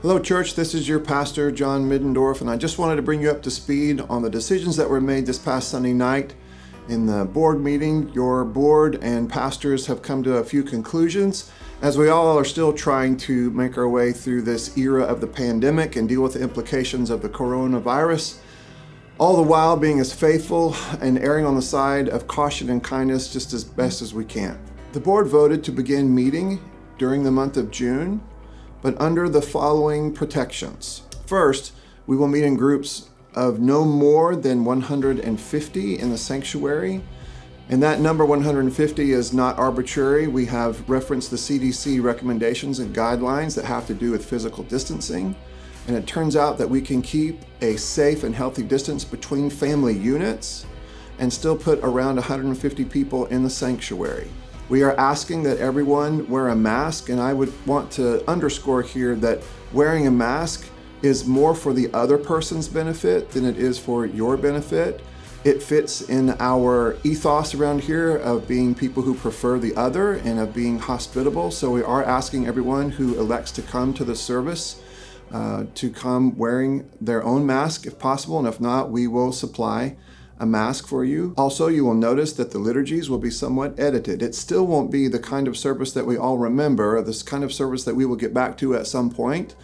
Hello, church. This is your pastor, Jon Middendorf, and I just wanted to bring you up to speed on the decisions that were made this past Sunday night in the board meeting. Your board and pastors have come to a few conclusions as we all are still trying to make our way through this era of the pandemic and deal with the implications of the coronavirus, all the while being as faithful and erring on the side of caution and kindness just as best as we can. The board voted to begin meeting during the month of June, but under the following protections. First, we will meet in groups of no more than 150 in the sanctuary. And that number 150 is not arbitrary. We have referenced the CDC recommendations and guidelines that have to do with physical distancing. And it turns out that we can keep a safe and healthy distance between family units and still put around 150 people in the sanctuary. We are asking that everyone wear a mask, and I would want to underscore here that wearing a mask is more for the other person's benefit than it is for your benefit. It fits in our ethos around here of being people who prefer the other and of being hospitable. So we are asking everyone who elects to come to the service to come wearing their own mask if possible, and if not, we will supply a mask for you. Also, you will notice that the liturgies will be somewhat edited. It still won't be the kind of service that we all remember, this kind of service that we will get back to at some point.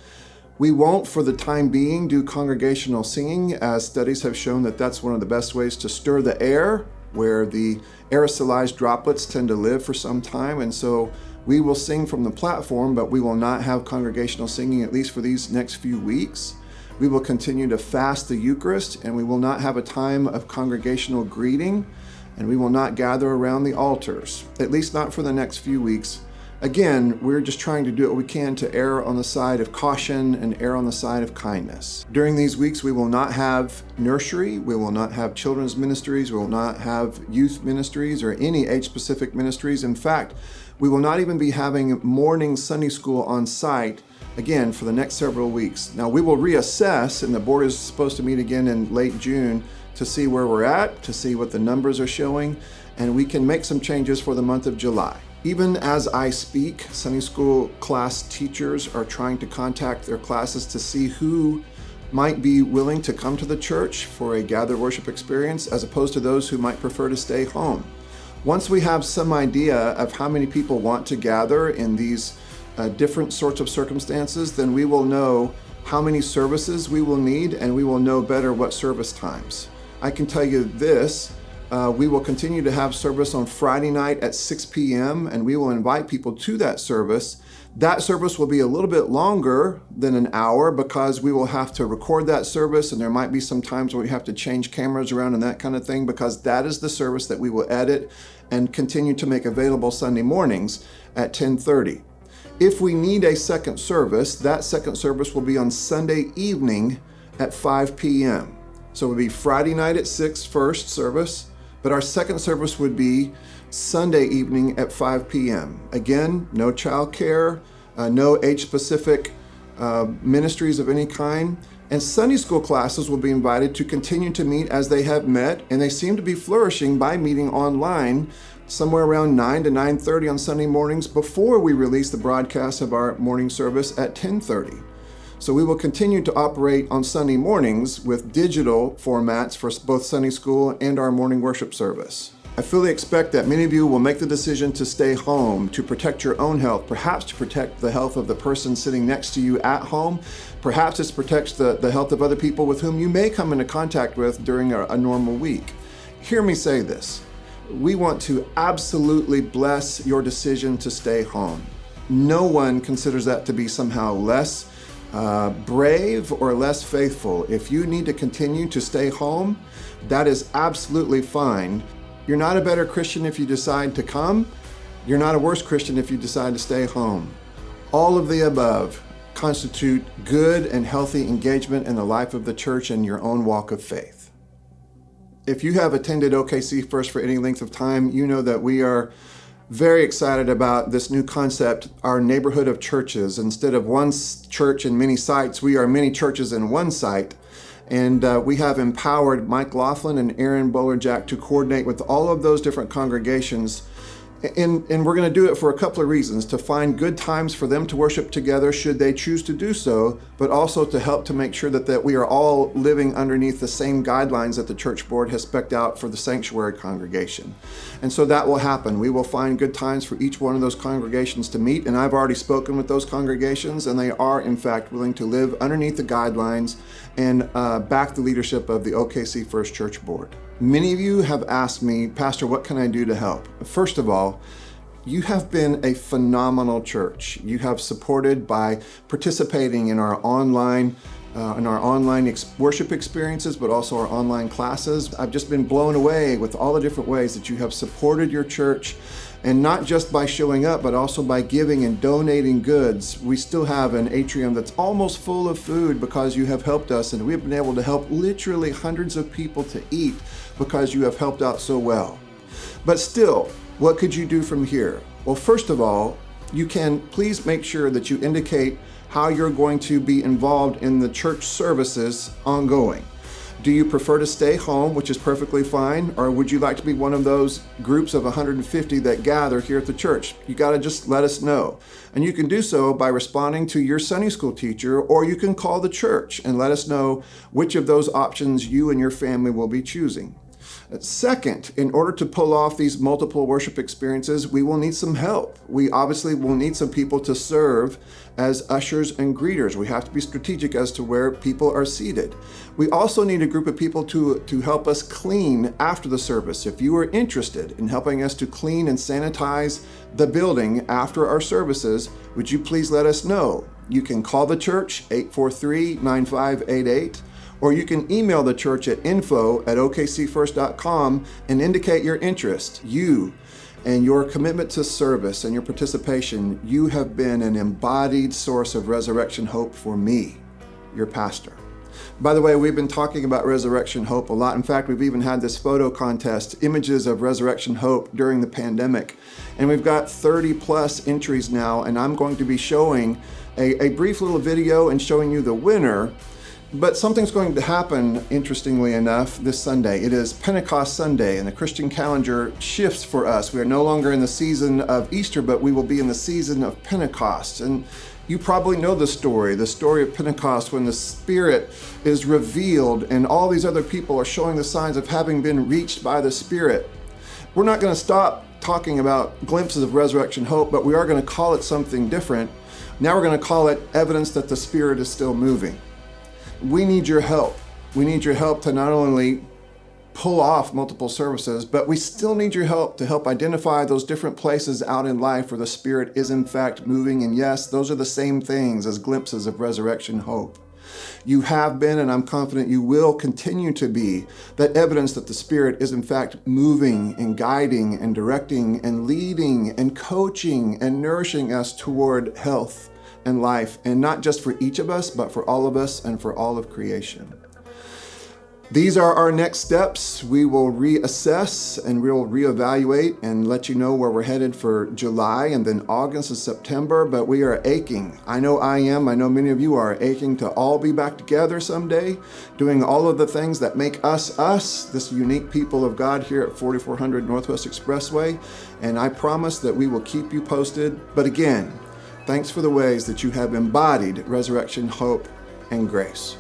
We won't, for the time being, do congregational singing, as studies have shown that that's one of the best ways to stir the air, where the aerosolized droplets tend to live for some time. And so we will sing from the platform, but we will not have congregational singing, at least for these next few weeks. We will continue to fast the Eucharist, and we will not have a time of congregational greeting, and we will not gather around the altars, at least not for the next few weeks. Again, we're just trying to do what we can to err on the side of caution and err on the side of kindness. During these weeks, we will not have nursery, we will not have children's ministries, we will not have youth ministries or any age-specific ministries. In fact, we will not even be having morning Sunday school on site again for the next several weeks. Now, we will reassess, and the board is supposed to meet again in late June to see where we're at, to see what the numbers are showing, and we can make some changes for the month of July. Even as I speak, Sunday school class teachers are trying to contact their classes to see who might be willing to come to the church for a gathered worship experience, as opposed to those who might prefer to stay home. Once we have some idea of how many people want to gather in these different sorts of circumstances, then we will know how many services we will need, and we will know better what service times. I can tell you this, we will continue to have service on Friday night at 6 p.m. and we will invite people to that service. That service will be a little bit longer than an hour because we will have to record that service, and there might be some times where we have to change cameras around and that kind of thing, because that is the service that we will edit and continue to make available Sunday mornings at 10:30. If we need a second service, that second service will be on Sunday evening at 5 p.m. So it would be Friday night at 6 first service, but our second service would be Sunday evening at 5 p.m. Again, no childcare, no age-specific ministries of any kind. And Sunday school classes will be invited to continue to meet as they have met, and they seem to be flourishing by meeting online somewhere around 9 to 9:30 on Sunday mornings before we release the broadcast of our morning service at 10:30. So we will continue to operate on Sunday mornings with digital formats for both Sunday school and our morning worship service. I fully expect that many of you will make the decision to stay home to protect your own health, perhaps to protect the health of the person sitting next to you at home. Perhaps it protects the health of other people with whom you may come into contact with during a normal week. Hear me say this. We want to absolutely bless your decision to stay home. No one considers that to be somehow less brave or less faithful. If you need to continue to stay home, that is absolutely fine. You're not a better Christian if you decide to come. You're not a worse Christian if you decide to stay home. All of the above constitute good and healthy engagement in the life of the church and your own walk of faith. If you have attended OKC First for any length of time, you know that we are very excited about this new concept, our neighborhood of churches. Instead of one church and many sites, we are many churches in one site. And we have empowered Mike Laughlin and Aaron Bowlerjack to coordinate with all of those different congregations And we're going to do it for a couple of reasons: to find good times for them to worship together should they choose to do so, but also to help to make sure that we are all living underneath the same guidelines that the church board has spec'd out for the sanctuary congregation. And so that will happen. We will find good times for each one of those congregations to meet, and I've already spoken with those congregations, and they are in fact willing to live underneath the guidelines and back the leadership of the OKC First Church Board. Many of you have asked me, Pastor, what can I do to help? First of all, you have been a phenomenal church. You have supported by participating in our online worship experiences, but also our online classes. I've just been blown away with all the different ways that you have supported your church, and not just by showing up, but also by giving and donating goods. We still have an atrium that's almost full of food because you have helped us, and we've been able to help literally hundreds of people to eat because you have helped out so well. But still, what could you do from here? Well, first of all, you can please make sure that you indicate how you're going to be involved in the church services ongoing. Do you prefer to stay home, which is perfectly fine, or would you like to be one of those groups of 150 that gather here at the church? You got to just let us know. And you can do so by responding to your Sunday school teacher, or you can call the church and let us know which of those options you and your family will be choosing. Second, in order to pull off these multiple worship experiences, we will need some help. We obviously will need some people to serve as ushers and greeters. We have to be strategic as to where people are seated. We also need a group of people to help us clean after the service. If you are interested in helping us to clean and sanitize the building after our services, would you please let us know? You can call the church, 843-9588. Or you can email the church at info@okcfirst.com and indicate your interest. You and your commitment to service and your participation, you have been an embodied source of resurrection hope for me, your pastor. By the way, we've been talking about resurrection hope a lot. In fact, we've even had this photo contest, images of resurrection hope during the pandemic. And we've got 30 plus entries now, and I'm going to be showing a brief little video and showing you the winner. But something's going to happen, interestingly enough, this Sunday. It is Pentecost Sunday, and the Christian calendar shifts for us. We are no longer in the season of Easter, but we will be in the season of Pentecost. And you probably know the story of Pentecost, when the Spirit is revealed and all these other people are showing the signs of having been reached by the Spirit. We're not going to stop talking about glimpses of resurrection hope, but we are going to call it something different. Now we're going to call it evidence that the Spirit is still moving. We need your help. We need your help to not only pull off multiple services, but we still need your help to help identify those different places out in life where the Spirit is in fact moving. And yes, those are the same things as glimpses of resurrection hope. You have been, and I'm confident you will continue to be, that evidence that the Spirit is in fact moving and guiding and directing and leading and coaching and nourishing us toward health and life, and not just for each of us, but for all of us and for all of creation. These are our next steps. We will reassess and we'll reevaluate and let you know where we're headed for July and then August and September, but we are aching. I know I am. I know many of you are aching to all be back together someday, doing all of the things that make us, this unique people of God here at 4400 Northwest Expressway. And I promise that we will keep you posted. But again, thanks for the ways that you have embodied resurrection, hope, and grace.